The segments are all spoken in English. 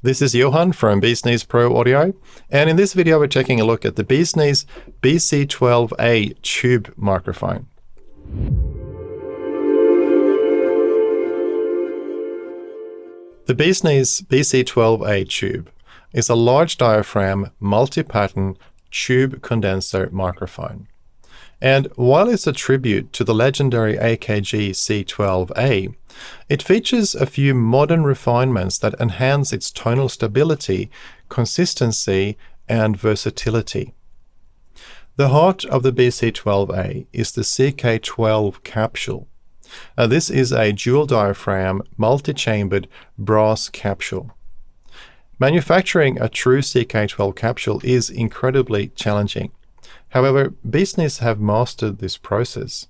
This is Johan from BeesNeez Pro Audio, and in this video we're taking a look at the BeesNeez BC12A Tube microphone. The BeesNeez BC12A Tube is a large diaphragm multi-pattern tube condenser microphone. And while it's a tribute to the legendary AKG C12A, it features a few modern refinements that enhance its tonal stability, consistency, and versatility. The heart of the BC12A is the CK12 capsule. This is a dual diaphragm, multi-chambered brass capsule. Manufacturing a true CK12 capsule is incredibly challenging. However, BeesNeez have mastered this process.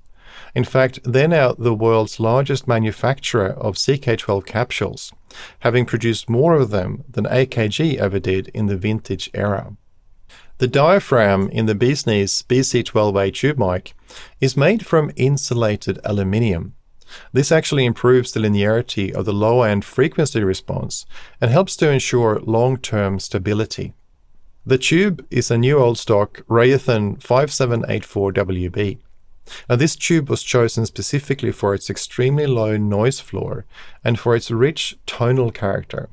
In fact, they're now the world's largest manufacturer of CK12 capsules, having produced more of them than AKG ever did in the vintage era. The diaphragm in the BeesNeez BC12A tube mic is made from insulated aluminium. This actually improves the linearity of the low-end frequency response and helps to ensure long-term stability. The tube is a new old stock Raytheon 5784WB. Now, this tube was chosen specifically for its extremely low noise floor and for its rich tonal character.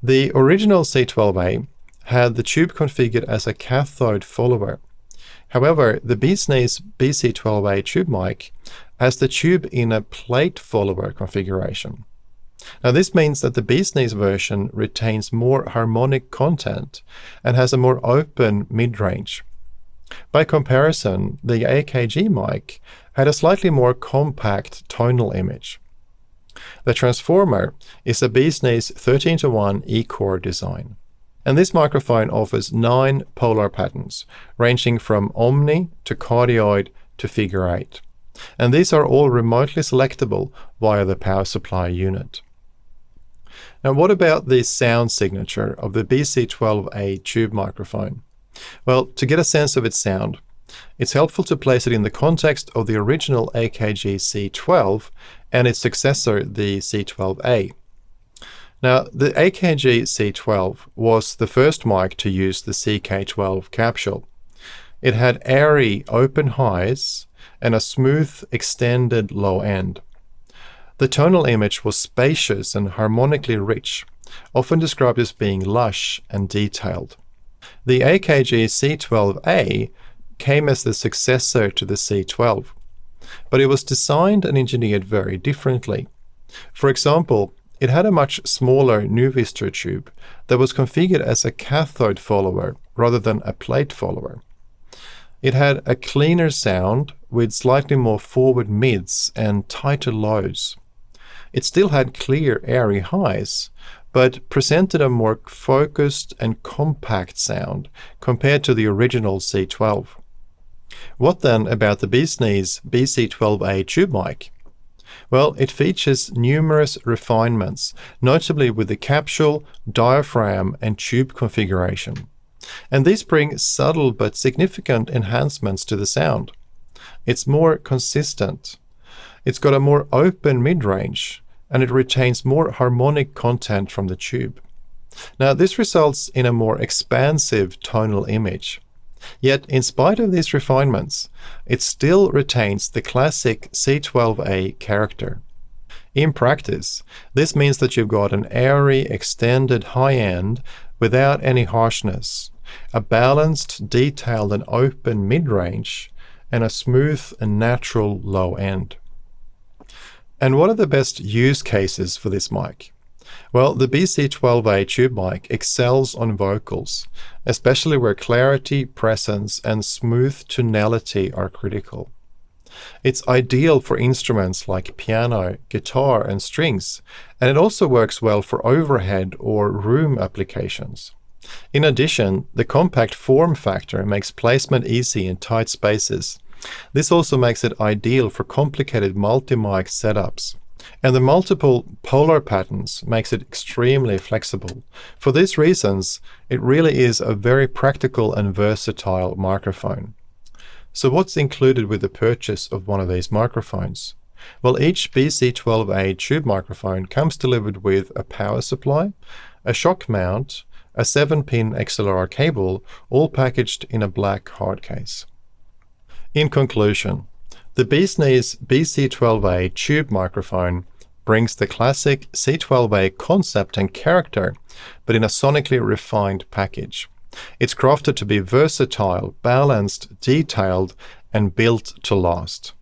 The original C12A had the tube configured as a cathode follower. However, the BeesNeez BC12A tube mic has the tube in a plate follower configuration. Now, this means that the BeesNeez version retains more harmonic content and has a more open mid-range. By comparison, the AKG mic had a slightly more compact tonal image. The transformer is a BeesNeez 13:1 E-core design. And this microphone offers 9 polar patterns, ranging from omni to cardioid to figure 8. And these are all remotely selectable via the power supply unit. Now, what about the sound signature of the BC12A tube microphone? Well, to get a sense of its sound, it's helpful to place it in the context of the original AKG C12 and its successor, the C12A. Now, the AKG C12 was the first mic to use the CK12 capsule. It had airy open highs and a smooth extended low end. The tonal image was spacious and harmonically rich, often described as being lush and detailed. The AKG C12A came as the successor to the C12, but it was designed and engineered very differently. For example, it had a much smaller Nuvistor tube that was configured as a cathode follower rather than a plate follower. It had a cleaner sound with slightly more forward mids and tighter lows. It still had clear, airy highs, but presented a more focused and compact sound compared to the original C12. What then about the BeesNeez BC12A tube mic? Well, it features numerous refinements, notably with the capsule, diaphragm, and tube configuration. And these bring subtle but significant enhancements to the sound. It's more consistent. It's got a more open mid-range, and it retains more harmonic content from the tube. Now, this results in a more expansive tonal image. Yet, in spite of these refinements, it still retains the classic C12A character. In practice, this means that you've got an airy, extended high end without any harshness, a balanced, detailed, and open mid-range, and a smooth and natural low end. And what are the best use cases for this mic? Well, the BC12A tube mic excels on vocals, especially where clarity, presence, and smooth tonality are critical. It's ideal for instruments like piano, guitar, and strings, and it also works well for overhead or room applications. In addition, the compact form factor makes placement easy in tight spaces. This also makes it ideal for complicated multi-mic setups. And the multiple polar patterns makes it extremely flexible. For these reasons, it really is a very practical and versatile microphone. So what's included with the purchase of one of these microphones? Well, each BC12A tube microphone comes delivered with a power supply, a shock mount, a 7-pin XLR cable, all packaged in a black hard case. In conclusion, the BeesNeez BC12A Tube microphone brings the classic C12A concept and character, but in a sonically refined package. It's crafted to be versatile, balanced, detailed, and built to last.